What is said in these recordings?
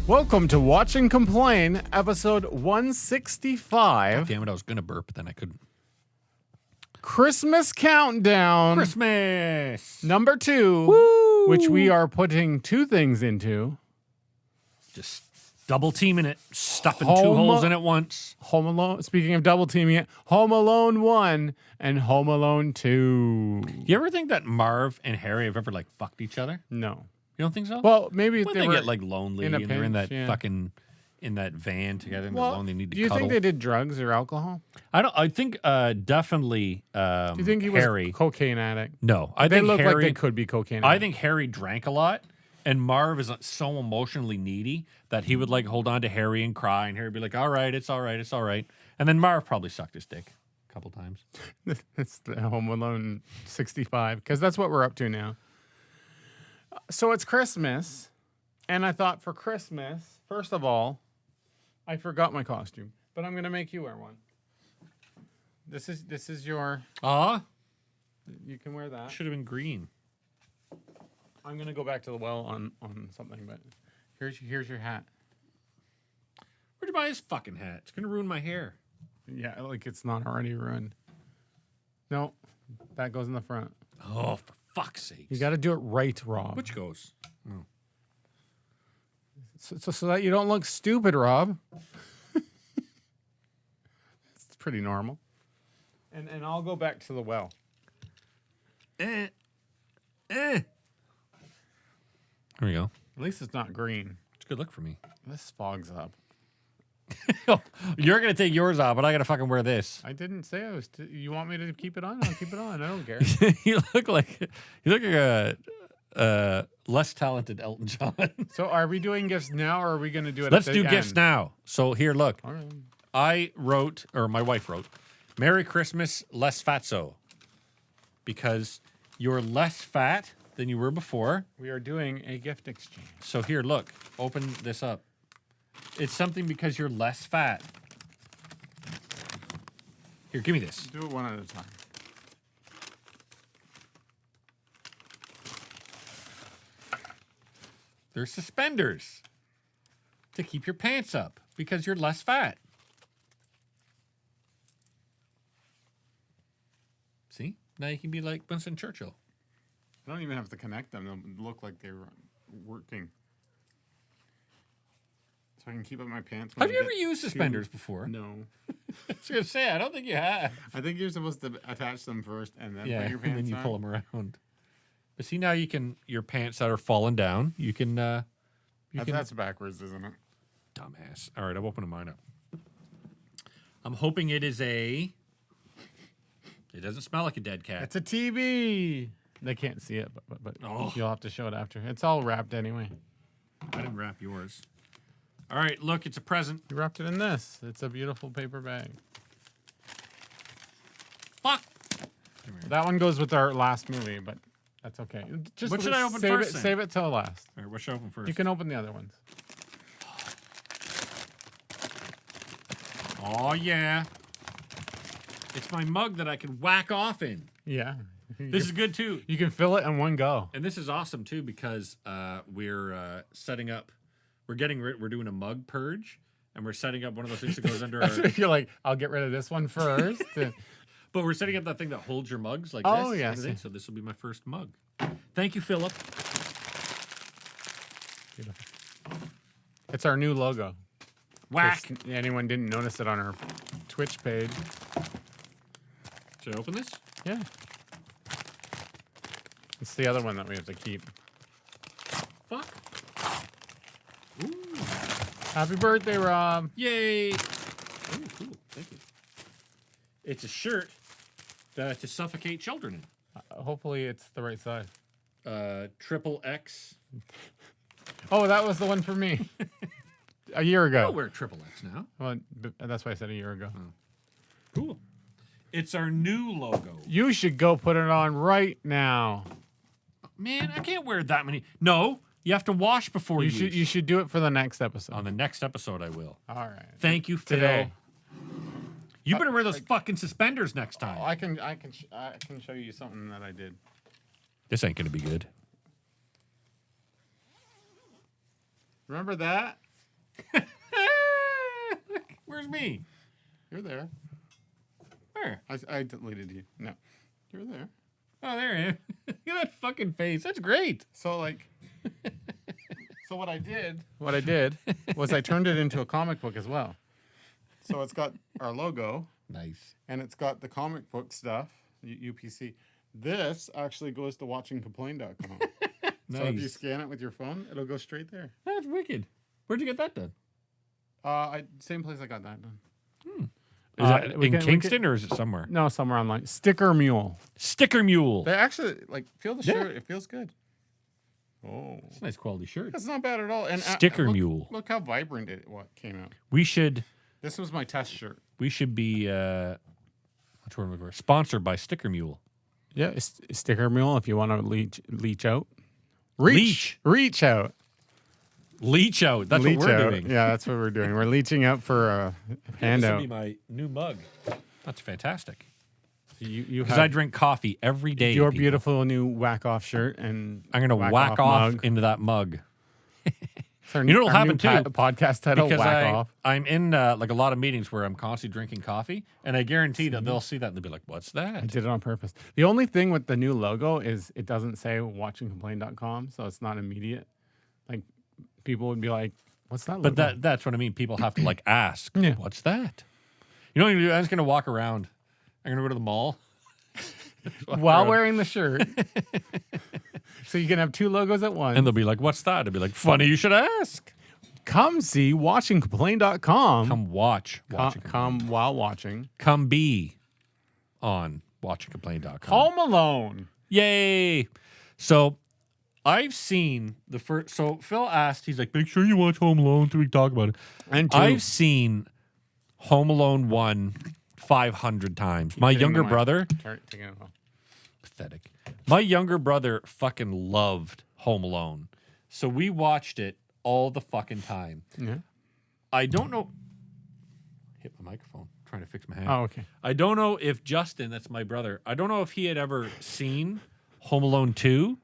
Welcome to Watch and Complain, episode 165. Damn it, I was going to burp, but then I couldn't. Christmas Countdown. Christmas! Number 2, Woo! which we are putting 2 things into. Just double teaming it, stuffing Home 2 holes in at once. Home Alone, speaking of double teaming it, Home Alone 1 and Home Alone 2. You ever think that Marv and Harry have ever, like, fucked each other? No. You don't think so? Well, maybe if when they they were get, like, lonely in a and they're in pinch, that yeah. fucking, in that van together and they're alone, they need to do you cuddle. think they did drugs or alcohol? I think definitely Do you think he was Harry. a cocaine addict? No. They look like they could be cocaine addicts. I think Harry drank a lot, and Marv is so emotionally needy that he would like hold on to Harry and cry, and Harry would be like, all right, it's all right, it's all right. And then Marv probably sucked his dick a couple times. It's the Home Alone 65, because that's what we're up to now. So it's Christmas, and I thought for Christmas, first of all, I forgot my costume, but I'm going to make you wear one. This is your... You can wear that. Should have been green. I'm going to go back to the well on something, but here's your hat. Where'd you buy this fucking hat? It's going to ruin my hair. Yeah, like it's not already ruined. No, that goes in the front. Oh, for fuck's sake. You got to do it right, Rob. Which goes? Oh. So that you don't look stupid, Rob. It's pretty normal. And I'll go back to the well. There we go. At least it's not green. It's a good look for me. This fogs up. You're going to take yours off, but I got to fucking wear this. I didn't say I was. You want me to keep it on? I'll keep it on. I don't care. you look like a less talented Elton John. So are we doing gifts now, or are we going to do it Let's at the do gifts end? now. So here, look. All right. I wrote, or my wife wrote, Merry Christmas, less fatso. Because you're less fat than you were before. We are doing a gift exchange. So here, look. Open this up. It's something because you're less fat. Here, give me this. Do it one at a time. They're suspenders to keep your pants up because you're less fat. See? Now you can be like Winston Churchill. I don't even have to connect them. They'll look like they're working. So I can keep up my pants. Have you ever used suspenders before? No. I was going to say, I don't think you have. I think you're supposed to attach them first and then put Yeah, your and pants then you on. pull them around. But see, now you can, your pants that are falling down, you can, That's backwards, isn't it? dumbass. All right, I'm opening mine up. I'm hoping it is it doesn't smell like a dead cat. It's a TV. They can't see it, but Oh. you'll have to show it after. It's all wrapped anyway. I didn't wrap yours. All right, look, it's a present. You wrapped it in this. It's a beautiful paper bag. Fuck. That one goes with our last movie, but that's okay. Just What should I open save first, It, then? save it till last. All right, what should I open first? You can open the other ones. Oh, yeah. It's my mug that I can whack off in. Yeah. This is good, too. You can fill it in one go. And this is awesome, too, because we're setting up, we're doing a mug purge, and we're setting up one of those things that goes under our... You're like, I'll get rid of this one first. But we're setting up that thing that holds your mugs like Oh, this. yes. So this will be my first mug. Thank you, Philip. Beautiful. It's our new logo. Whack. If anyone didn't notice it on our Twitch page. Should I open this? Yeah. It's the other one that we have to keep. Fuck. Ooh. Happy birthday, Rob. Yay. Ooh, cool. Thank you. It's a shirt to suffocate children in. Hopefully it's the right size. Triple X. Oh, that was the one for me. A year ago. I'll wear triple X now. Well, that's why I said a year ago. Cool. It's our new logo. You should go put it on right now. Man, I can't wear that many. No, you have to wash before you use. You should do it for the next episode. On the next episode, I will. All right. Thank you, Phil. Today. You better wear those fucking suspenders next time. Oh, I can show you something that I did. This ain't gonna be good. Remember that? Where's me? You're there. Where? I deleted you. No, you're there. Oh, there I am. Look at that fucking face. That's great. So like, so what I did was I turned it into a comic book as well. So it's got our logo Nice. and it's got the comic book stuff, UPC. This actually goes to watchingcomplain.com. Nice. So if you scan it with your phone, it'll go straight there. That's wicked. Where'd you get that done? Same place I got that done. Is that we in can- we Kingston can- or is it somewhere? No, somewhere online. Sticker Mule. Sticker Mule. They actually like feel the Yeah. shirt. It feels good. Oh, That's a nice quality shirt. that's not bad at all. And Sticker look, Mule. Look how vibrant it came out. We should This was my test shirt. be which one we were sponsored by Sticker Mule. Yeah, Sticker Mule. If you want to leech out, Leech. reach out. Leech out. That's Leech what we're out. doing. Yeah, that's what we're doing. We're leeching out for a This handout. will be my new mug. That's fantastic. You Because I have drink coffee every day. your people. beautiful new whack off shirt, and I'm gonna whack off into that mug. You know what'll happen too? Podcast title: Because Whack Off. I'm in like a lot of meetings where I'm constantly drinking coffee, and I guarantee that they'll see that and they'll be like, "What's I that?" did it on purpose. The only thing with the new logo is it doesn't say watchingcomplain.com, so it's not immediate. Like people would be like, "What's that?" But logo? that's what I mean. People have to like ask, Yeah. "What's that?" You know what I'm gonna do? I'm just gonna walk around. I'm gonna go to the mall. while wearing the shirt, so you can have two logos at once. And they'll be like, "What's that?" I'll be like, "Funny you should ask." Come see watchingcomplain.com. Come watch. Come while watching. Come be on watchingcomplain.com. Home Alone. Yay! So I've seen the first. So Phil asked, he's like, "Make sure you watch Home Alone so we can talk about it." And two. I've seen Home Alone 1 500 times. My taking younger the mic. brother, Taking it off. pathetic. My younger brother fucking loved Home Alone. So we watched it all the fucking time. Yeah. I don't know. Hit my microphone. Trying to fix my hand. Oh, okay. I don't know if Justin, that's my brother, I don't know if he had ever seen Home Alone 2.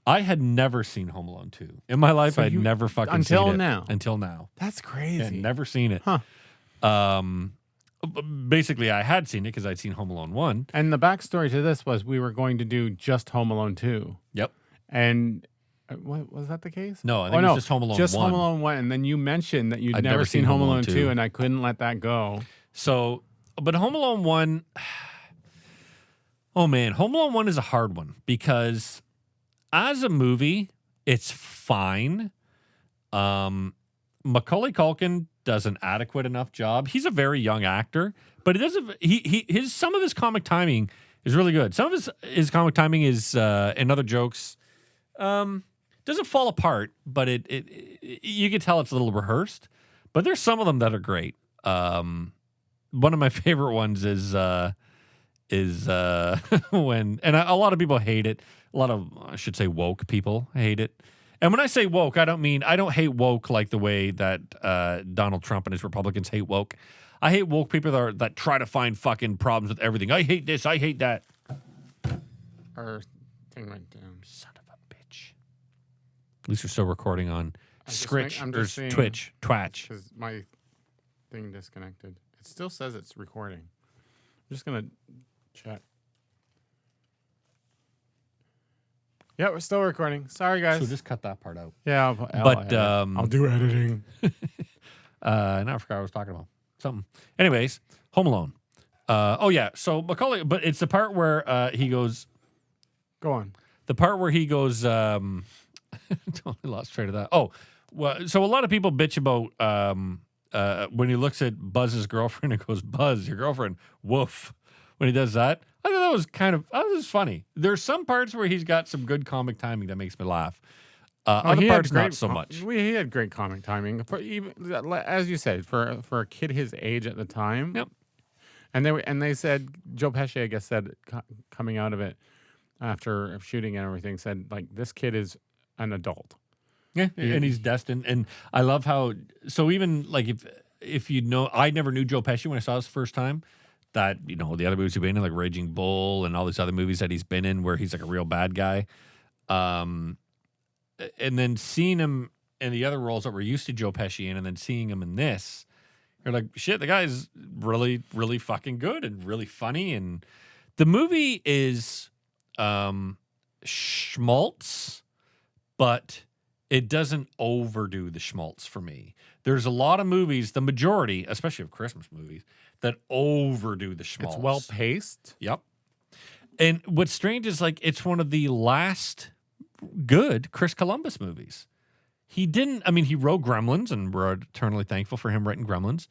I had never seen Home Alone 2. In my life, So I'd you- never fucking until seen it. now? Until now. That's Yeah, crazy. never seen it. Huh. Basically, I had seen it because I'd seen Home Alone 1. And the backstory to this was we were going to do just Home Alone 2. Yep. And what, was that the case? No, I think it was just Home Alone Just 1. Home Alone 1. And then you mentioned that you'd I'd never seen Home Alone 2, and I couldn't let that go. So, but Home Alone 1, oh man, Home Alone 1 is a hard one because as a movie, it's fine. Macaulay Culkin does an adequate enough job. He's a very young actor, but it doesn't. Some of his comic timing is really good. Some of his comic timing is and other jokes doesn't fall apart, but it you can tell it's a little rehearsed. But there's some of them that are great. One of my favorite ones is when a lot of people hate it. A lot of, I should say, woke people hate it. And when I say woke, I don't hate woke like the way that Donald Trump and his Republicans hate woke. I hate woke people that try to find fucking problems with everything. I hate this. I hate that. Our thing went down. Son of a bitch. At least we're still recording on Scritch I'm or just seeing- Twitch. Twatch. Because my thing disconnected. It still says it's recording. I'm just going to check. Yeah, we're still recording. Sorry, guys. So just cut that part out. yeah, I'll do editing. Now I forgot what I was talking about. Something. Anyways, Home Alone. Oh yeah. So Macaulay, but it's the part where he goes. Go on. The part where he goes. Totally lost track of that. Oh, well. So a lot of people bitch about when he looks at Buzz's girlfriend and goes, "Buzz, your girlfriend." Woof. When he does that, I thought that was funny. There's some parts where he's got some good comic timing that makes me laugh. Other he had parts, not great so much. He had great comic timing, for even, as you said, for a kid his age at the time. Yep. And they said Joe Pesci, I guess, said coming out of it after shooting and everything, said like this kid is an adult. Yeah, and he's destined. And I love how. So even like if you know, I never knew Joe Pesci when I saw this first time. That, you know, the other movies he's been in, like Raging Bull and all these other movies that he's been in where he's like a real bad guy. And then seeing him and the other roles that we're used to Joe Pesci in, and then seeing him in this, you're like, shit, the guy's really, really fucking good and really funny. And the movie is schmaltz, but it doesn't overdo the schmaltz for me. There's a lot of movies, the majority, especially of Christmas movies, that overdo the schmaltz. It's well paced. Yep. And what's strange is like it's one of the last good Chris Columbus movies. He wrote Gremlins, and we're eternally thankful for him writing Gremlins.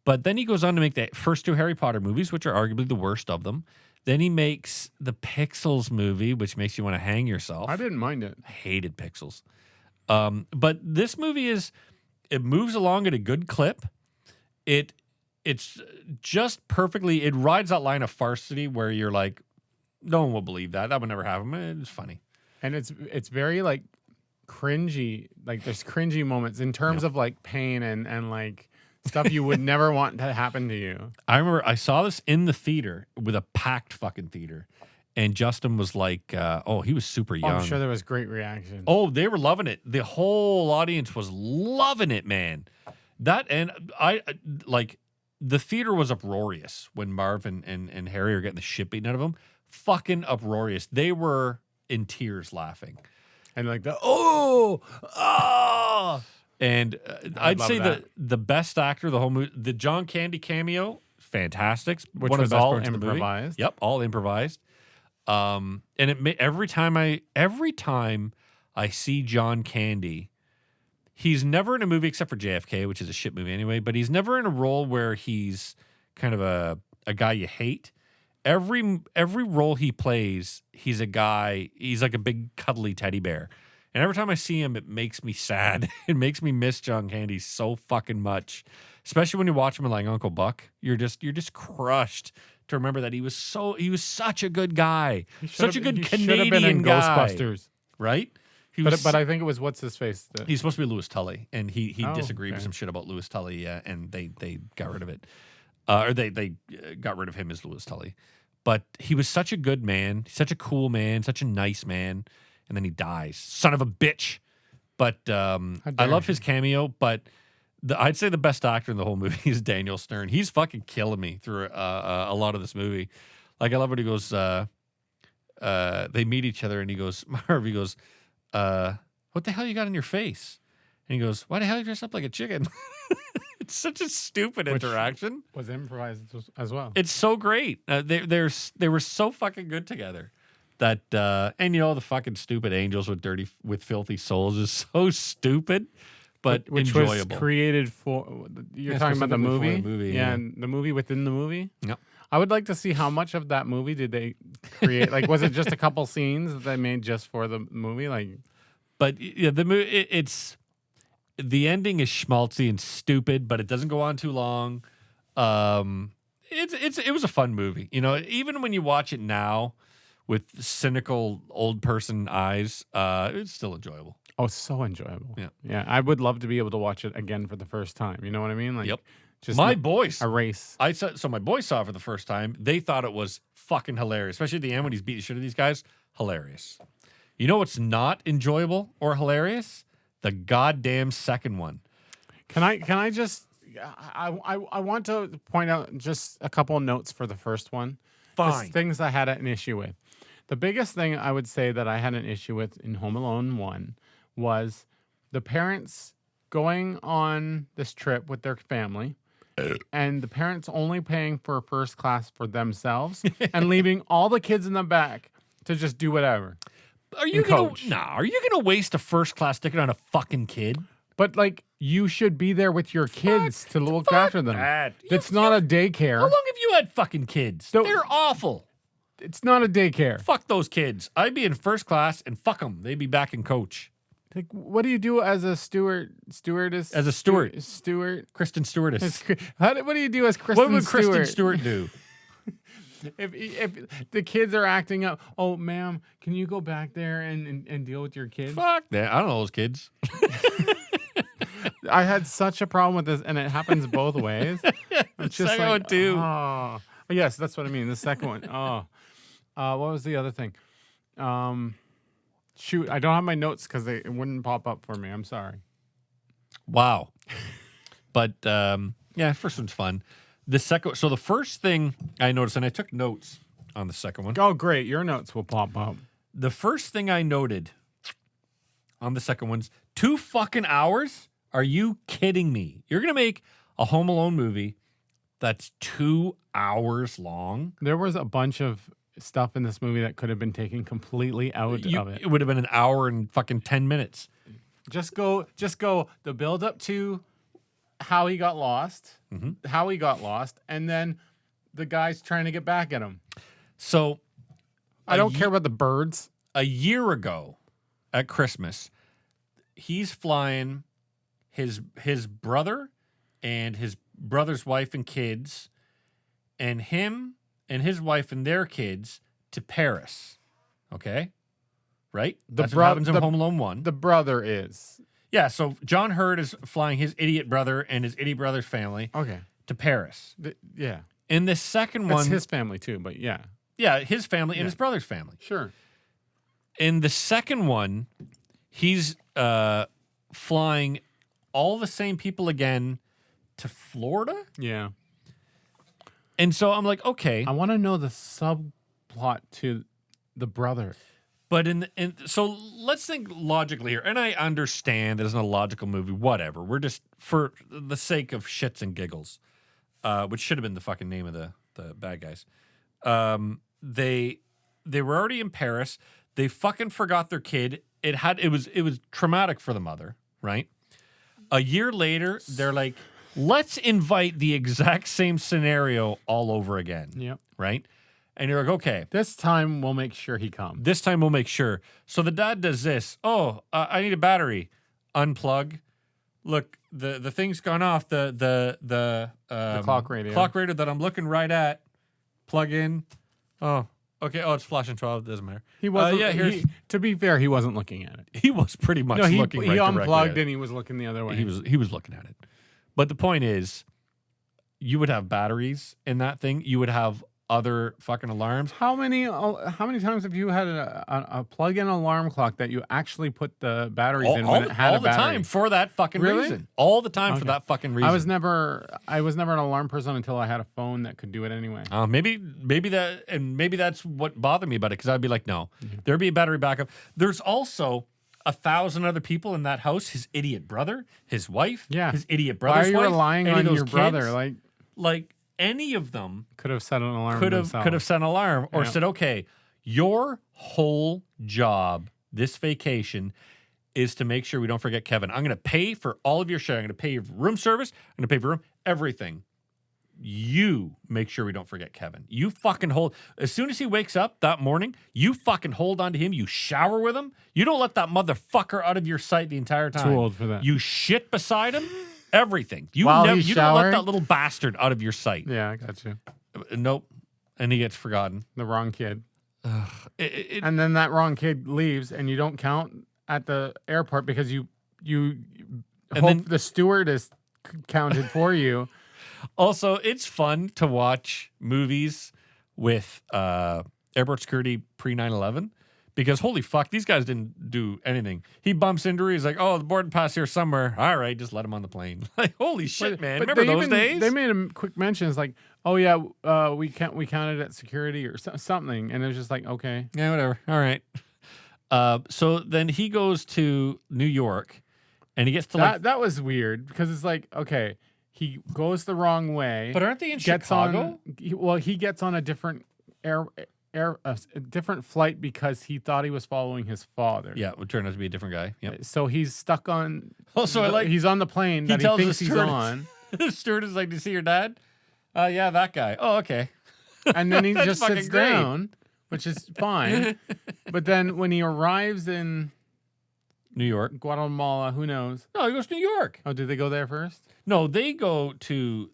But then he goes on to make the first 2 Harry Potter movies, which are arguably the worst of them. Then he makes the Pixels movie, which makes you want to hang yourself. I didn't mind it. I hated Pixels. But this movie it moves along at a good clip. It's just perfectly, it rides that line of farcity where you're like, no one will believe that. That would never happen. It's funny. And it's very like cringy. Like there's cringy moments in terms of like pain and like stuff you would never want to happen to you. I remember I saw this in the theater with a packed fucking theater. And Justin was like, he was super young. I'm sure there was great reaction. Oh, they were loving it. The whole audience was loving it, man. That, and I like, the theater was uproarious when Marv and Harry are getting the shit beaten out of them. Fucking uproarious. They were in tears laughing. And like and I'd say that. the best actor of the whole movie, the John Candy cameo, fantastic. Which One of was the best all parts of the movie. improvised. Yep, all improvised. And every time I see John Candy, he's never in a movie except for JFK, which is a shit movie anyway, but he's never in a role where he's kind of a guy you hate. Every role he plays, he's a guy, he's like a big cuddly teddy bear. And every time I see him, it makes me sad. It makes me miss John Candy so fucking much. Especially when you watch him in like Uncle Buck. You're just crushed to remember that he was such a good guy. Such a good Canadian guy. Ghostbusters. Right? But I think it was what's his face. He's supposed to be Louis Tully, and he disagreed with okay. some shit about Louis Tully, and they got rid of it. Or they got rid of him as Louis Tully. But he was such a good man, such a cool man, such a nice man, and then he dies. Son of a bitch. But I love his cameo, but I'd say the best actor in the whole movie is Daniel Stern. He's fucking killing me through a lot of this movie. Like, I love when he goes, they meet each other, and he goes, Marv, he goes, what the hell you got in your face? And he goes, why the hell you dress up like a chicken? It's such a stupid interaction. Was improvised as well. It's so great. They were so fucking good together. That and the fucking stupid angels with filthy souls is so stupid, but which enjoyable. Was created for talking about the movie? For the movie, yeah. And the movie within the movie. Yep. I would like to see how much of that movie did they create. Like, was it just a couple scenes that they made just for the movie? Like, but yeah, the movie the ending is schmaltzy and stupid, but it doesn't go on too long. It was a fun movie. Even when you watch it now with cynical old person eyes, it's still enjoyable. Oh, so enjoyable. Yeah. Yeah. I would love to be able to watch it again for the first time. You know what I mean? Like, Yep. Just my boys. A race. So my boys saw it for the first time. They thought it was fucking hilarious, especially at the end when he's beating the shit out of these guys. Hilarious. You know what's not enjoyable or hilarious? The goddamn second one. Can I just? I want to point out just a couple of notes for the first one. Fine. Just things I had an issue with. The biggest thing I would say that I had an issue with in Home Alone 1 was the parents going on this trip with their family and the parents only paying for first class for themselves and leaving all the kids in the back to just do whatever. Are you gonna waste a first class ticket on a fucking kid? But like, you should be there with your kids to look after them. That. It's not a daycare. How long have you had fucking kids? They're awful. It's not a daycare. Fuck those kids. I'd be in first class and fuck them. They'd be back in coach. Like, what do you do as a stewardess? As a steward. Steward. Kristen Stewardess. What do you do as Kristen Stewart? What would Kristen Stewart do? If the kids are acting up, oh, ma'am, can you go back there and deal with your kids? Fuck that. I don't know those kids. I had such a problem with this, and it happens both ways. The second one, too. Oh. Yes, that's what I mean. The second one. Oh. What was the other thing? Shoot, I don't have my notes because it wouldn't pop up for me. I'm sorry. Wow. But yeah, first one's fun. The second, so the first thing I noticed, and I took notes on the second one. Oh, great. Your notes will pop up. The first thing I noted on the second one's 2 fucking hours? Are you kidding me? You're going to make a Home Alone movie that's 2 hours long? There was a bunch of stuff in this movie that could have been taken completely out of it. It would have been an hour and fucking 10 minutes. Just go the build up to how he got lost, and then the guy's trying to get back at him. So I don't care about the birds. A year ago at Christmas, he's flying his brother and his brother's wife and kids and him and his wife and their kids to Paris. Okay? Right? That's what happens in Home Alone 1. The brother is. Yeah, so John Hurt is flying his idiot brother and his idiot brother's family to Paris. Yeah. In the second That's one... his family too, but yeah. Yeah, his family and his brother's family. Sure. In the second one, he's flying all the same people again to Florida? Yeah. And so I'm like, okay. I want to know the subplot to the brother. But so let's think logically here. And I understand that it's not a logical movie, whatever. We're just, for the sake of shits and giggles, which should have been the fucking name of the bad guys. They were already in Paris. They fucking forgot their kid. It was traumatic for the mother, right? A year later, they're like, let's invite the exact same scenario all over again. Yep. Right? And you're like, okay. This time we'll make sure he comes. This time we'll make sure. So the dad does this. Oh, I need a battery. Unplug. Look, the thing's gone off. The clock radio. Clock radio that I'm looking right at. Plug in. Oh, okay. Oh, it's flashing 12. Doesn't matter. He wasn't. To be fair, he wasn't looking at it. He was pretty much looking right he directly unplugged at it. and he was looking the other way. He was looking at it. But the point is, you would have batteries in that thing. You would have other fucking alarms. How many times have you had a plug-in alarm clock that you actually put the batteries in when it had a battery? All the time for that fucking reason. All the time for that fucking reason. I was never an alarm person until I had a phone that could do it anyway. Maybe that's what bothered me about it, because I'd be like, no, there'd be a battery backup. There's also 1,000 other people in that house. His idiot brother, his wife, his idiot brother's wife. Why are you relying on your brother? Kids? Like any of them could have set an alarm. Could have set an alarm or said, okay, your whole job this vacation is to make sure we don't forget Kevin. I'm going to pay for all of your share. I'm going to pay your room service. I'm going to pay for room, everything. You make sure we don't forget Kevin. You fucking hold. As soon as he wakes up that morning, you fucking hold on to him. You shower with him. You don't let that motherfucker out of your sight the entire time. Too old for that. You shit beside him. Everything. You While don't he's let that little bastard out of your sight. Yeah, I got you. Nope. And he gets forgotten. The wrong kid. And then that wrong kid leaves, and you don't count at the airport because you hope the steward is counted for you. Also, it's fun to watch movies with airport security pre 9/11. Because holy fuck, these guys didn't do anything. He bumps into her. He's like, "Oh, the boarding pass here somewhere. All right, just let him on the plane." Like, holy shit, man! Remember those days? They made a quick mention. It's like, "Oh yeah, we counted at security or something," and it was just like, "Okay, yeah, whatever. All right." So then he goes to New York, and he gets to that was weird because it's like, okay, he goes the wrong way. But aren't they in Chicago? He gets on a different a different flight because he thought he was following his father. Yeah, it would turn out to be a different guy. Yep. So he's stuck on. Also, he's on the plane that he thinks he's on. The steward is like, "Do you see your dad?" Yeah, that guy. Oh, okay. And then he just sits down, which is fine. But then when he arrives in New York, Guatemala, who knows? No, he goes to New York. Oh, did they go there first? No, they go to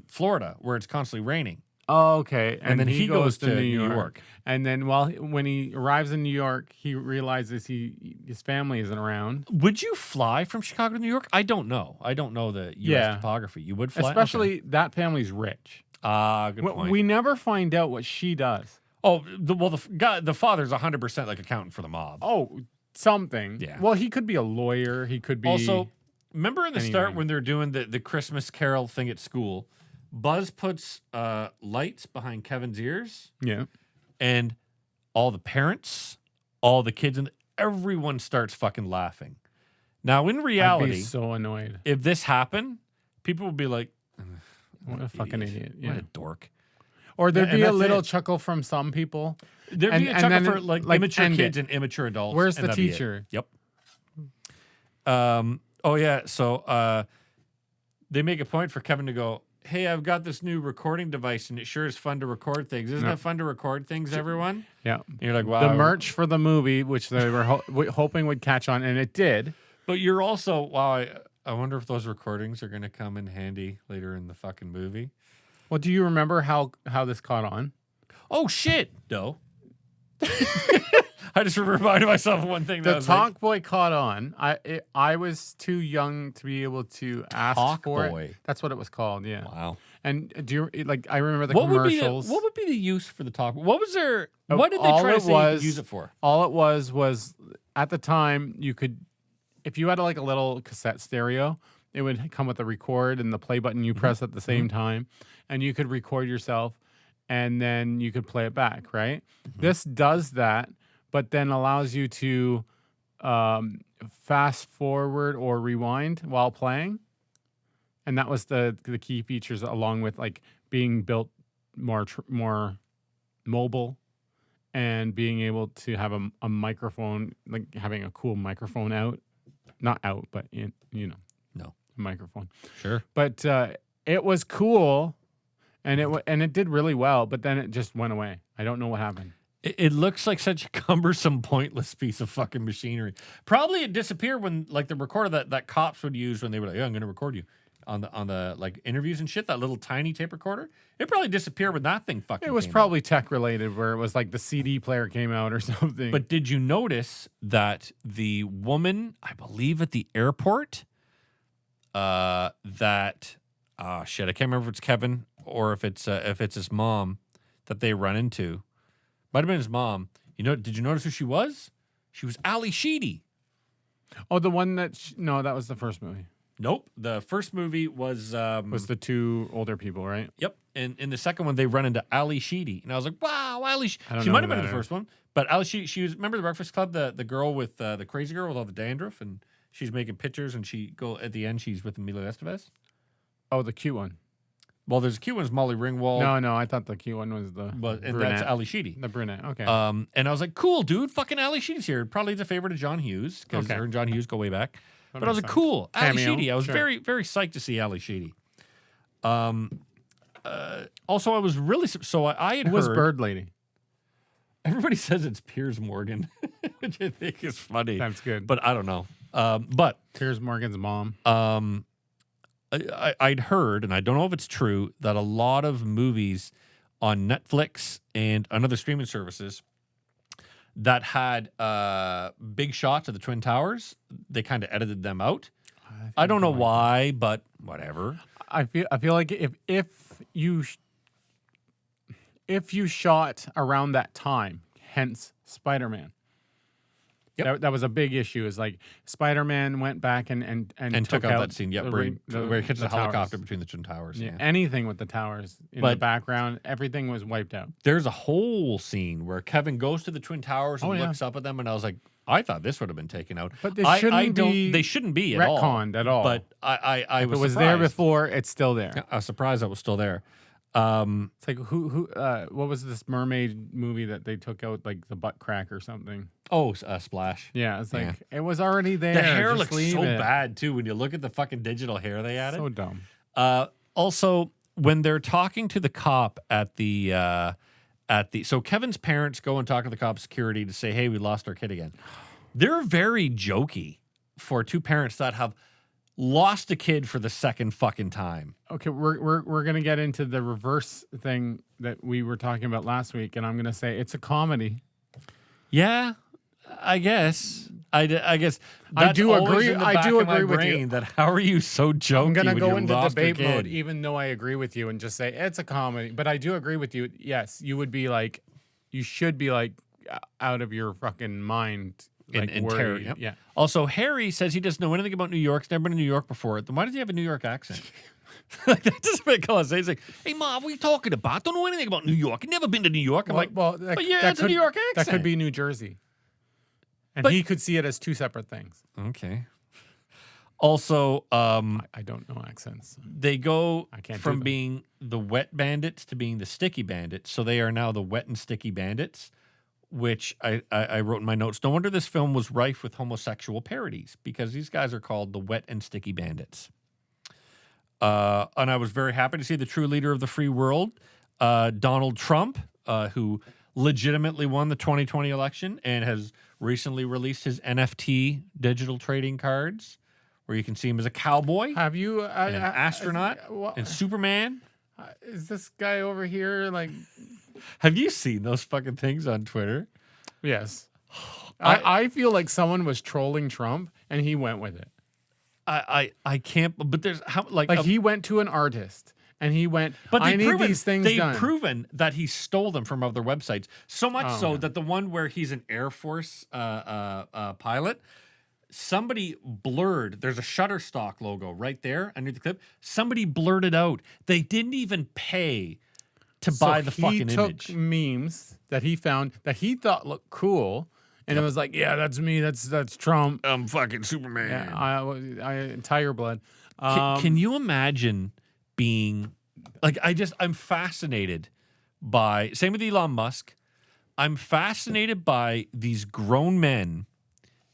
Florida, where it's constantly raining. Oh, okay. And then he goes to New York. And then when he arrives in New York, he realizes his family isn't around. Would you fly from Chicago to New York? I don't know. I don't know the U.S. topography. You would fly? Especially that family's rich. Good point. We never find out what she does. Oh, the father's 100% like accountant for the mob. Oh, something. Yeah. Well, he could be a lawyer. He could be... Also, Remember in the start when they're doing the Christmas Carol thing at school, Buzz puts lights behind Kevin's ears. Yeah. And all the parents, all the kids, and everyone starts fucking laughing. Now, in reality, I'd be so annoyed. if this happened, people would be like, What a fucking idiot. Yeah. what a dork. Or there'd be a little it. chuckle from some people. There'd be a chuckle for like immature kids and immature adults. Where's and the that'd be it. teacher? Yep. Oh, yeah. So they make a point for Kevin to go, hey, I've got this new recording device, and it sure is fun to record things. Isn't it fun to record things, everyone? Yeah. And you're like, wow. The merch for the movie, which they were hoping would catch on, and it did. But you're also, wow, I wonder if those recordings are going to come in handy later in the fucking movie. Well, do you remember how this caught on? Oh, shit. No. I just reminded myself of one thing. The Talk Boy caught on. I was too young to be able to ask Talk for Boy. it. That's what it was called. Yeah. Wow. And do you like? I remember the What commercials. what would be the use for the Talk Boy? What was there? What did they all try to it say you was- could use it for? All it was at the time you could, if you had like a little cassette stereo, it would come with a record and the play button you press at the same time, and you could record yourself, and then you could play it back. Right. This does that, but then allows you to fast forward or rewind while playing. And that was the key features, along with like being built more mobile and being able to have a microphone, like having a cool microphone not out, but a microphone. Sure. But it was cool, and it did really well. But then it just went away. I don't know what happened. It looks like such a cumbersome, pointless piece of fucking machinery. Probably it disappeared when, like, the recorder that cops would use when they were like, "Yeah, I'm going to record you." On the like interviews and shit, that little tiny tape recorder, it probably disappeared when that thing fucking. It was came probably tech related, where it was like the CD player came out or something. But did you notice that the woman, I believe at the airport, shit, I can't remember if it's Kevin or if it's his mom that they run into. Might have been his mom. Did you notice who she was? She was Ali Sheedy. Oh, the one no, that was the first movie. Nope. The first movie was Was the two older people, right? Yep. And in the second one, they run into Ali Sheedy. And I was like, wow, Ali Sheedy. don't She know might who have been in that the first one. But Ali Sheedy, she was, remember the Breakfast Club, the girl with the crazy girl with all the dandruff? And she's making pictures, and at the end, she's with Emilio Estevez. Oh, the cute one. Well, there's a cute one, is Molly Ringwald. No, I thought the cute one was and brunette. that's Ali Sheedy. The brunette. Okay. And I was like, cool, dude. Fucking Ali Sheedy's here. Probably the favorite of John Hughes, because her and John Hughes go way back. But I was like, cool, Ali Cameo, Sheedy. I was sure. very, very psyched to see Ali Sheedy. Also, I was really I had Who was heard Bird Lady? everybody says it's Piers Morgan, which I think is funny. That's good. But I don't know. But Piers Morgan's mom. I'd heard, and I don't know if it's true, that a lot of movies on Netflix and on other streaming services that had big shots of the Twin Towers, they kind of edited them out. I don't know why, but whatever. I feel like if you shot around that time, hence Spider-Man. Yep. That was a big issue. Is like Spider-Man went back and took out that scene. Yep, where he hits the towers. helicopter between the Twin Towers. Yeah, Yeah. anything with the towers in the But- background, everything was wiped out. There's a whole scene where Kevin goes to the Twin Towers and looks up at them, and I was like, I thought this would have been taken out. But they I shouldn't don't. be They shouldn't be at all. retconned at all. But I If was it was surprised. there before, it's still there. I was surprised that was still there. It's like who what was this mermaid movie that they took out, like the butt crack or something? Splash. Yeah, it's like it was already there. The hair Just looks leave so it. bad too when you look at the fucking digital hair they added. So dumb. Also, when they're talking to the cop at the so Kevin's parents go and talk to the cop security to say, "Hey, we lost our kid again." They're very jokey for two parents that have lost a kid for the second fucking time. Okay, we're gonna get into the reverse thing that we were talking about last week, and I'm gonna say it's a comedy. Yeah, I guess. I guess I do that's always agree- in the I back do of my agree with you. brain that how are you so jokey? I'm gonna when go you into lost your debate mode, kid? even though I agree with you, and just say it's a comedy. But I do agree with you. Yes, you would be like, you should be like out of your fucking mind in worried. terror. Yep. Yeah. Also, Harry says he doesn't know anything about New York. He's never been to New York before. Then why does he have a New York accent? Like, that doesn't make sense. He's like, "Hey, Mom, what are you talking about? Don't know anything about New York. I've never been to New York." I'm like, but it's a New York accent. That could be New Jersey. And But- he could see it as two separate things. Okay. Also, I don't know accents. they go I can't do from them. being the wet bandits to being the sticky bandits. So they are now the wet and sticky bandits, which I wrote in my notes. No wonder this film was rife with homosexual parodies, because these guys are called the wet and sticky bandits. And I was very happy to see the true leader of the free world, Donald Trump, who legitimately won the 2020 election and has recently released his NFT digital trading cards, where you can see him as a cowboy Have you and an astronaut and Superman. is this guy over here like? Have you seen those fucking things on Twitter? Yes. I feel like someone was trolling Trump and he went with it. I can't. But there's how Like he went to an artist and he went. But I need these things they've done. proven that he stole them from other websites. So much that the one where he's an Air Force pilot, somebody blurred. There's a Shutterstock logo right there underneath the clip. Somebody blurred it out. They didn't even pay to buy the fucking image. He took memes that he found that he thought looked cool, and it was like, yeah, that's me. That's Trump. I'm fucking Superman. Yeah, I Tiger Blood. Can you imagine being like, I'm fascinated by, same with Elon Musk. I'm fascinated by these grown men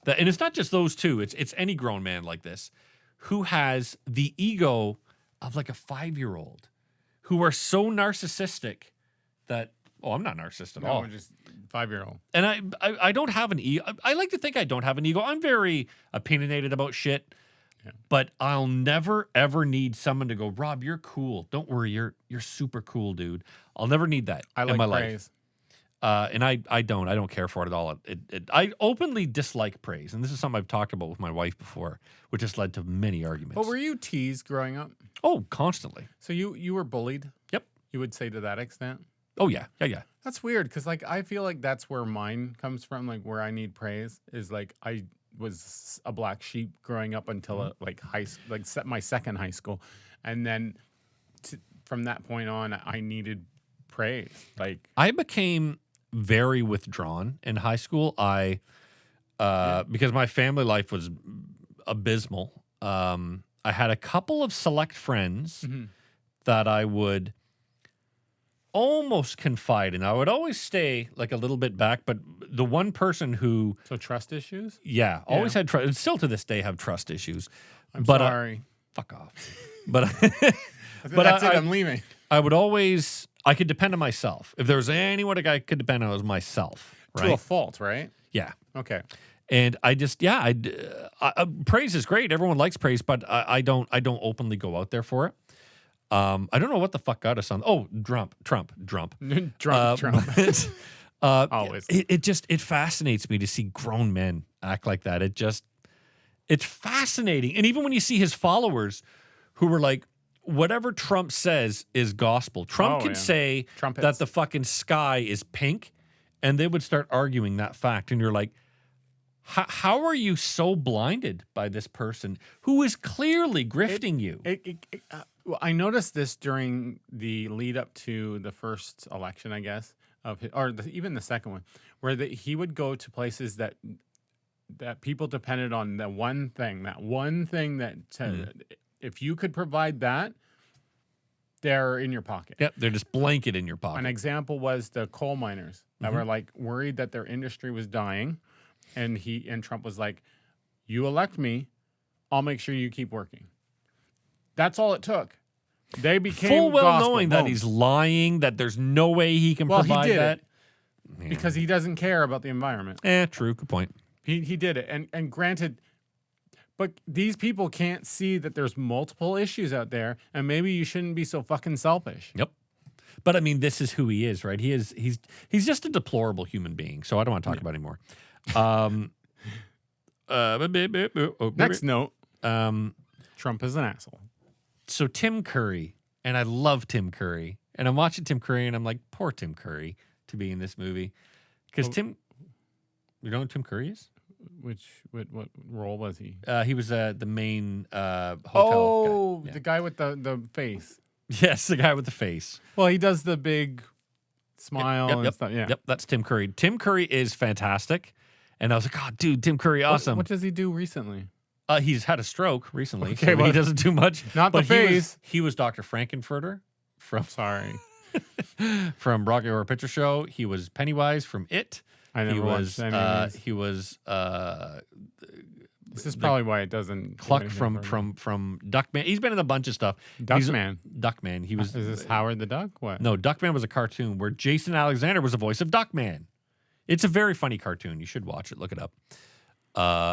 that, and it's not just those two, it's any grown man like this who has the ego of like a 5-year-old, who are so narcissistic that, I'm not narcissist at all. No, just 5-year-old. And I don't have an ego. I like to think I don't have an ego. I'm very opinionated about shit. Yeah. But I'll never ever need someone to go, "Rob, you're cool. Don't worry, you're super cool, dude." I'll never need that I in like my praise. life. And I don't care for it at all. I openly dislike praise, and this is something I've talked about with my wife before, which has led to many arguments. But were you teased growing up? Oh, constantly. So you were bullied? Yep. You would say to that extent? Oh yeah. That's weird because like I feel like that's where mine comes from. Like where I need praise is like I was a black sheep growing up until my second high school, and then from that point on, I needed praise. Like I became very withdrawn in high school. Because my family life was abysmal. I had a couple of select friends that I would almost confide in. I would always stay like a little bit back, but the one person who, so trust issues. always had trust, and still to this day have trust issues. I'm But, sorry. Fuck off. But That's it. I'm leaving. I would always, I could depend on myself. If there was anyone I could depend on, it was myself. Right? To a fault, right? Yeah. Okay. And I just, praise is great. Everyone likes praise, but I don't openly go out there for it. I don't know what the fuck got us on. Oh, Trump. Trump. But, Always. It fascinates me to see grown men act like that. It's fascinating. And even when you see his followers who were like, whatever Trump says is gospel. Trump can say Trumpets. that the fucking sky is pink, and they would start arguing that fact. And you're like, how are you so blinded by this person who is clearly grifting you? Well, I noticed this during the lead up to the first election, I guess, even the second one, where he would go to places that people depended on that one thing that if you could provide that, they're in your pocket. Yep, they're just blanket in your pocket. An example was the coal miners that were like worried that their industry was dying, and Trump was like, "You elect me, I'll make sure you keep working." That's all it took. They became full well gospel. knowing that he's lying, that there's no way he can provide he did that. it because he doesn't care about the environment. True, good point. He did it, and granted, but these people can't see that there's multiple issues out there, and maybe you shouldn't be so fucking selfish. Yep. But I mean, this is who he is, right? He's just a deplorable human being. So I don't want to talk about it anymore. Next note. Trump is an asshole. So Tim Curry, and I love Tim Curry, and I'm watching Tim Curry, and I'm like, poor Tim Curry to be in this movie, because you know who Tim Curry is? What role was he? He was the main hotel Oh, guy. Yeah. the guy with the face. Yes, the guy with the face. Well, he does the big smile and stuff. Yeah. Yep, that's Tim Curry. Tim Curry is fantastic. And I was like, oh, dude, Tim Curry, awesome. What does he do recently? He's had a stroke recently, Okay, so well, he doesn't do much. not the but face. He was Dr. Frankenfurter from Sorry, Rocky Horror Picture Show. He was Pennywise from It. I never watched any of these. He was This is probably why it doesn't. Cluck from Duckman. He's been in a bunch of stuff. Duckman. Duckman. He was. Is this Howard the Duck? What? No, Duckman was a cartoon where Jason Alexander was the voice of Duckman. It's a very funny cartoon. You should watch it. Look it up.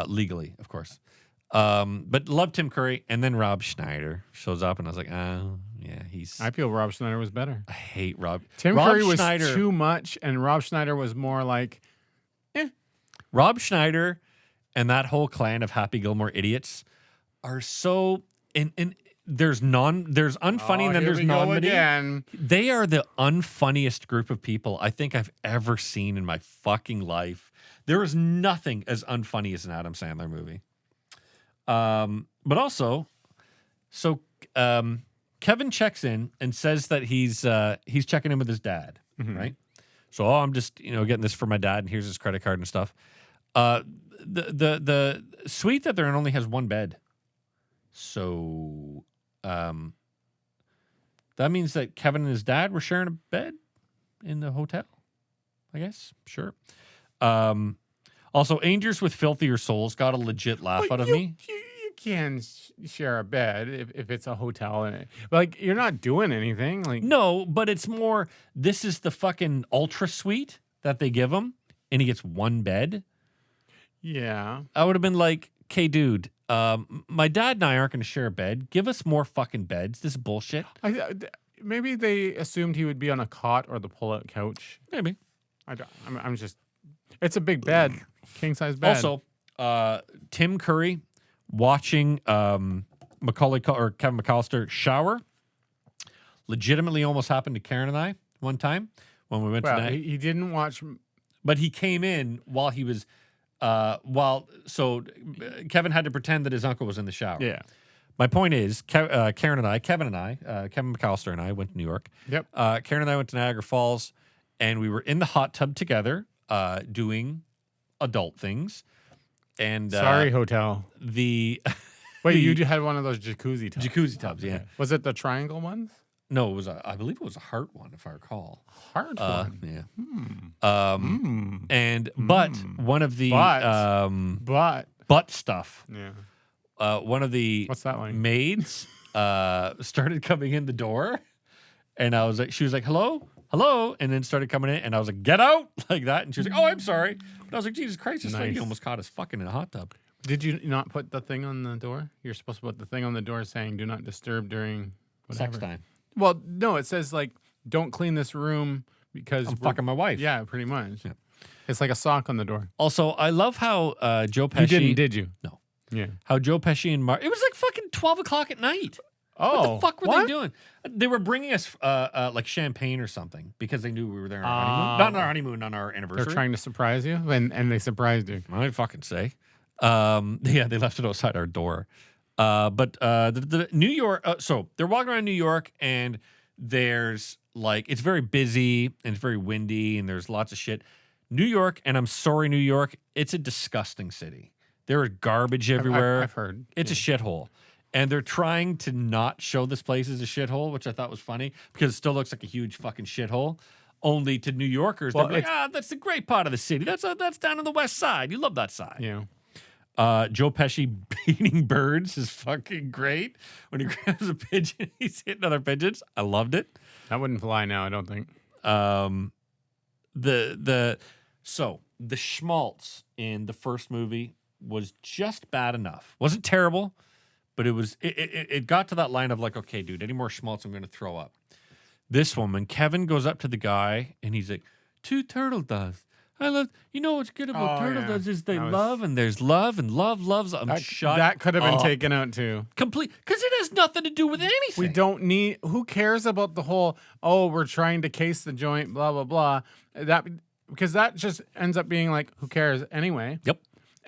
Legally, of course. But love Tim Curry, and then Rob Schneider shows up, and I was like, oh yeah, I feel Rob Schneider was better. I hate Rob. Tim Curry was too much, and Rob Schneider was more like, Rob Schneider and that whole clan of Happy Gilmore idiots are so and there's unfunny and then there's non-witty. They are the unfunniest group of people I think I've ever seen in my fucking life. There is nothing as unfunny as an Adam Sandler movie. But also, so Kevin checks in and says that he's checking in with his dad, right? So I'm just getting this for my dad, and here's his credit card and stuff. The suite that they're in only has one bed, so that means that Kevin and his dad were sharing a bed in the hotel. I guess, sure. Also, Angels with Filthier Souls got a legit laugh out of me. You can share a bed if it's a hotel in it. Like, you're not doing anything. Like, no, but it's more, this is the fucking ultra suite that they give him, and he gets one bed. Yeah. I would have been like, okay, dude, my dad and I aren't going to share a bed. Give us more fucking beds. This is bullshit. Maybe they assumed he would be on a cot or the pull-out couch. Maybe. I'm just... It's a big bed. King-size bed. Also, Tim Curry watching Kevin McAllister shower legitimately almost happened to Karen and I one time when we went to night. He didn't watch... But he came in while he was... so Kevin had to pretend that his uncle was in the shower. Yeah. My point is, Kevin McAllister and I went to New York. Yep. Karen and I went to Niagara Falls, and we were in the hot tub together doing adult things. And sorry, hotel. Wait, you had one of those jacuzzi tubs. Jacuzzi tubs, yeah. Was it the triangle ones? No, it was. I believe it was a heart one, if I recall. Heart one. Yeah. But one of the butt stuff. Yeah. One of the What's that like? maids started coming in the door, and I was like, she was like, hello, and then started coming in, and I was like, get out, like that, and she was like, oh, I'm sorry. But I was like, Jesus Christ, this lady almost caught us fucking in a hot tub. Did you not put the thing on the door? You're supposed to put the thing on the door saying "Do not disturb" during whatever. Sex time. Well, no, it says like, "Don't clean this room because I'm fucking my wife." Yeah, pretty much. Yeah. It's like a sock on the door. Also, I love how Joe Pesci. You didn't, did you? No. Yeah. How Joe Pesci and Mark. It was like fucking 12 o'clock at night. Oh, what the fuck were they doing? They were bringing us like champagne or something because they knew we were there on our honeymoon. Not on our honeymoon, on our anniversary. They're trying to surprise you, and they surprised you. I'd fucking say. Yeah, they left it outside our door. But the New York. So they're walking around New York, and there's like it's very busy and it's very windy, and there's lots of shit. New York, and I'm sorry, New York. It's a disgusting city. There is garbage everywhere. I've heard it's a shithole. And they're trying to not show this place as a shithole, which I thought was funny because it still looks like a huge fucking shithole. Only to New Yorkers, they're like, that's the great part of the city. That's down on the west side. You love that side. Yeah. Joe Pesci beating birds is fucking great. When he grabs a pigeon, he's hitting other pigeons. I loved it. That wouldn't fly now, I don't think. So the schmaltz in the first movie was just bad enough. Wasn't terrible. But it got to that line of like, okay, dude, any more schmaltz, I'm going to throw up. This woman, Kevin goes up to the guy and he's like, 2 turtle doves. I love, what's good about turtle doves is they love and there's love and love loves. That could have been taken out too. Complete. Because it has nothing to do with anything. We don't need, who cares about the whole, we're trying to case the joint, blah, blah, blah. Because that just ends up being like, who cares anyway? Yep.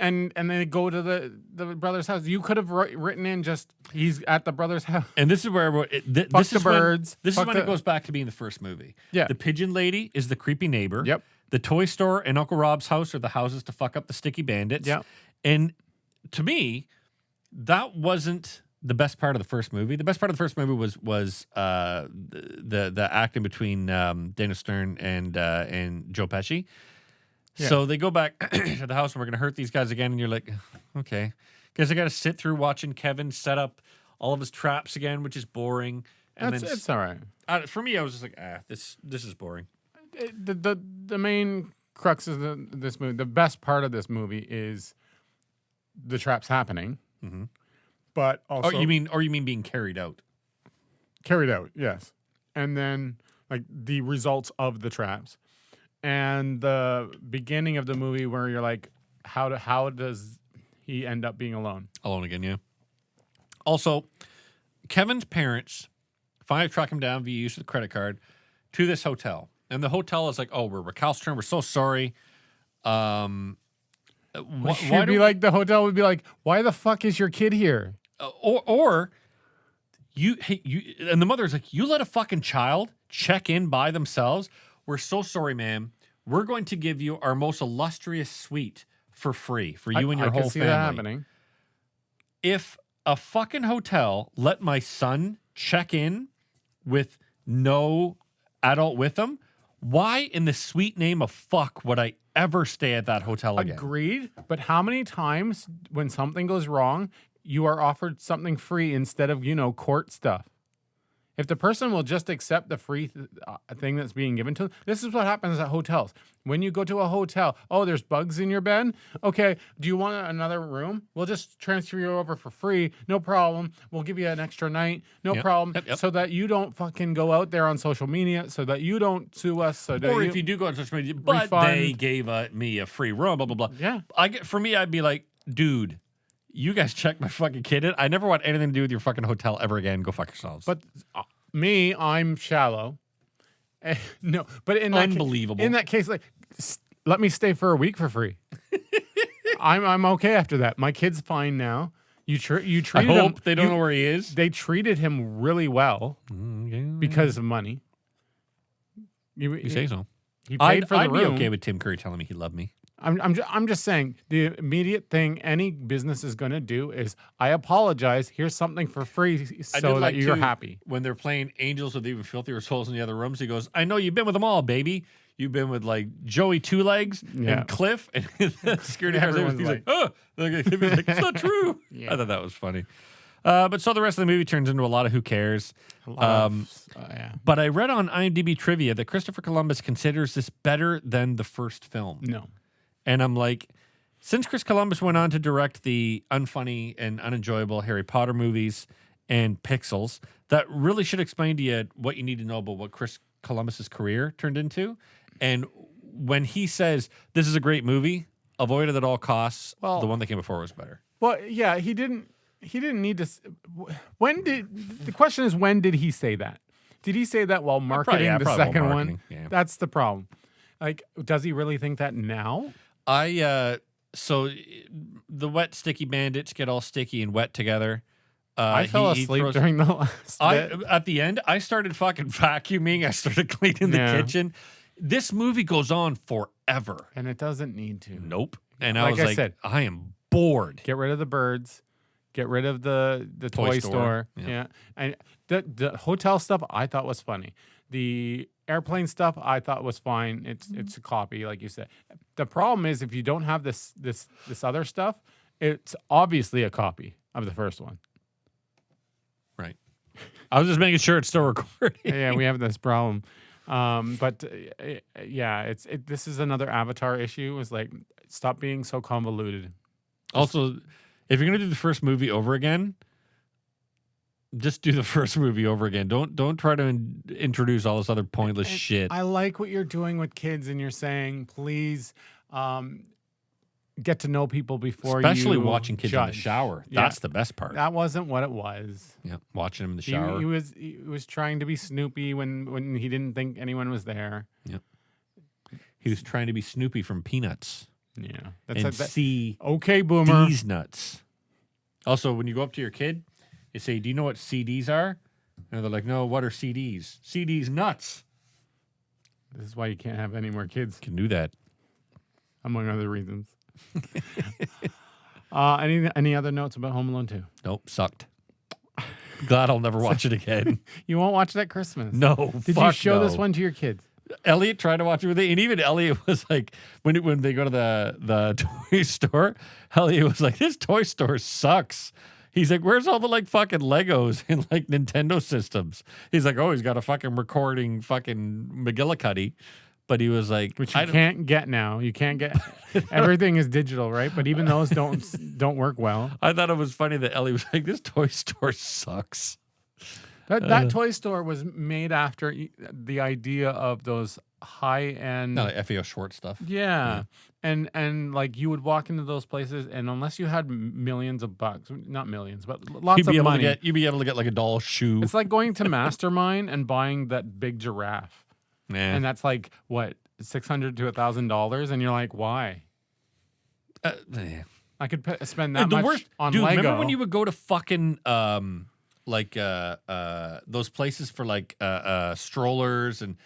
and they go to the brother's house. You could have written in just he's at the brother's house. And this is where Fuck the birds. This is when the- it goes back to being the first movie. Yeah. The pigeon lady is the creepy neighbor. Yep. The toy store and Uncle Rob's house are the houses to fuck up the sticky bandits. Yep. And to me, that wasn't the best part of the first movie. The best part of the first movie was the acting between Dana Stern and Joe Pesci. Yeah. So they go back to the house and we're going to hurt these guys again. And you're like, okay. Because I got to sit through watching Kevin set up all of his traps again, which is boring. And It's all right. for me, I was just like, this is boring. The main crux of this movie, the best part of this movie is the traps happening. Mm-hmm. But also, you mean being carried out? Carried out, yes. And then like the results of the traps, and the beginning of the movie where you're like, how does he end up being alone? Alone again, yeah. Also, Kevin's parents finally track him down via use of the credit card to this hotel, and the hotel is like, "Oh, we're recalcitrant. We're so sorry." The hotel would be like, why the fuck is your kid here? Or you and the mother's like, you let a fucking child check in by themselves? We're so sorry, ma'am. We're going to give you our most illustrious suite for free for you and your I whole can see family. that happening. If a fucking hotel let my son check in with no adult with him, why in the sweet name of fuck would I ever stay at that hotel again? Agreed. But how many times when something goes wrong, you are offered something free instead of, court stuff? If the person will just accept the free thing that's being given to them, this is what happens at hotels. When you go to a hotel, oh, there's bugs in your bed? Okay, do you want another room? We'll just transfer you over for free. No problem. We'll give you an extra night. No problem. Yep. So that you don't fucking go out there on social media, so that you don't sue us. So that Or if you do go on social media, but they gave me a free room, blah, blah, blah. Yeah. For me, I'd be like, dude, you guys check my fucking kid in. I never want anything to do with your fucking hotel ever again. Go fuck yourselves. But me, I'm shallow. No, but Unbelievable. In that case, like, let me stay for a week for free. I'm okay after that. My kid's fine now. You treated I him. hope they don't know where he is. They treated him really well because of money. You say so. He paid for the I'd room. be okay with Tim Curry telling me he loved me. I'm just saying the immediate thing any business is going to do is I apologize. Here's something for free so that you're happy. When they're playing Angels with Even Filthier Souls in the other rooms, he goes, I know you've been with them all, baby. You've been with like Joey Two Legs and Cliff and the security guard. He's like, oh, he's like, it's not true. I thought that was funny. But so the rest of the movie turns into a lot of who cares. But I read on IMDb trivia that Christopher Columbus considers this better than the first film. No. And I'm like, since Chris Columbus went on to direct the unfunny and unenjoyable Harry Potter movies and Pixels, that really should explain to you what you need to know about what Chris Columbus's career turned into. And when he says, this is a great movie, avoid it at all costs, the one that came before was better. Well, yeah, he didn't need to. The question is, when did he say that? Did he say that while marketing the second one? Yeah. That's the problem. Like, does he really think that now? So the wet sticky bandits get all sticky and wet together. I fell asleep during the last bit. At the end, I started fucking vacuuming. I started cleaning the kitchen. This movie goes on forever. And it doesn't need to. Nope. And I was like, I am bored. Get rid of the birds. Get rid of the toy store. Yeah. And the hotel stuff I thought was funny. The airplane stuff I thought was fine. It's a copy, like you said. The problem is if you don't have this other stuff, it's obviously a copy of the first one. Right. I was just making sure it's still recording. Yeah, we have this problem. But this is another Avatar issue. Is like, stop being so convoluted. Also, if you're gonna do the first movie over again, just do the first movie over again. Don't try to introduce all this other pointless shit. I like what you're doing with kids, and you're saying, please get to know people before Especially you watching kids judge. in the shower. That's the best part. That wasn't what it was. Yeah, watching him in the shower. He was trying to be Snoopy when he didn't think anyone was there. Yep. He was trying to be Snoopy from Peanuts. Yeah. and C, Okay, boomer. D's nuts. Also, when you go up to your kid, you say, "Do you know what CDs are?" And they're like, "No, what are CDs?" CDs nuts. This is why you can't have any more kids, Can do that. among other reasons. Any other notes about Home Alone 2? Nope, sucked. Glad I'll never watch it again. You won't watch it at Christmas. No, Did you show this one to your kids? Elliot tried to watch it with it, and even Elliot was like, when they go to the toy store, Elliot was like, "This toy store sucks." He's like, "Where's all the like fucking Legos and like Nintendo systems?" He's like, "Oh, he's got a fucking recording fucking McGillicuddy." But he was like, Which you can't get now. You can't get everything is digital, right? But even those don't work well. I thought it was funny that Ellie was like, "This toy store sucks." That toy store was made after the idea of those high-end No, like FAO short stuff. Yeah. And like you would walk into those places, and unless you had millions of bucks, not millions, but lots of money, you'd be able to get like a doll shoe. it's like going to Mastermind and buying that big giraffe. And that's like, what, $600 to $1,000? And you're like, why? Yeah. I could spend that much on dude, Lego. remember when you would go to fucking those places for like strollers and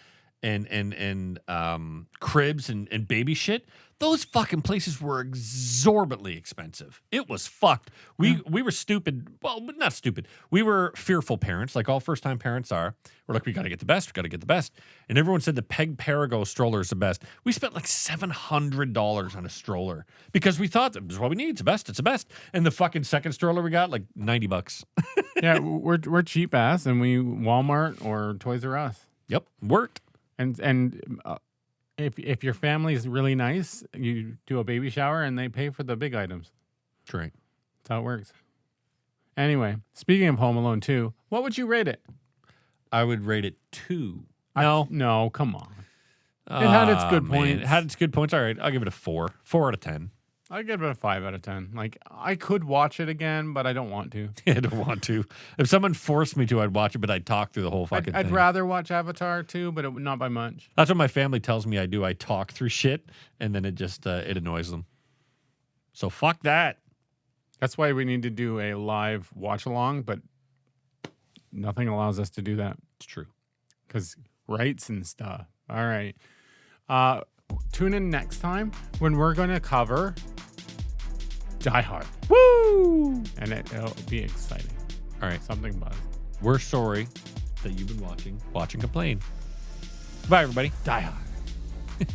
cribs and baby shit? Those fucking places were exorbitantly expensive. It was fucked. We were stupid. Well, not stupid. We were fearful parents, like all first-time parents are. We're like, we got to get the best. We got to get the best. And everyone said the Peg Perigo stroller is the best. We spent like $700 on a stroller because we thought that was what we need. It's the best. It's the best. And the fucking second stroller we got, like $90. Yeah, we're cheap ass, and we Walmart or Toys R Us. Yep, worked. And if your family is really nice, you do a baby shower and they pay for the big items. That's right. That's how it works. Anyway, speaking of Home Alone 2, what would you rate it? I would rate it 2. No, come on. It had its good points. It had its good points. All right, I'll give it a 4. 4 out of 10. I'd give it a 5 out of 10. Like, I could watch it again, but I don't want to. I don't want to. If someone forced me to, I'd watch it, but I'd talk through the whole fucking thing. I'd rather watch Avatar 2, but not by much. That's what my family tells me I do. I talk through shit, and then it just it annoys them. So fuck that. That's why we need to do a live watch-along, but nothing allows us to do that. It's true. Because rights and stuff. All right. Tune in next time when we're going to cover Die Hard. Woo! And it'll be exciting. All right. Something buzz. We're sorry that you've been watching Complain. Bye, everybody. Die Hard.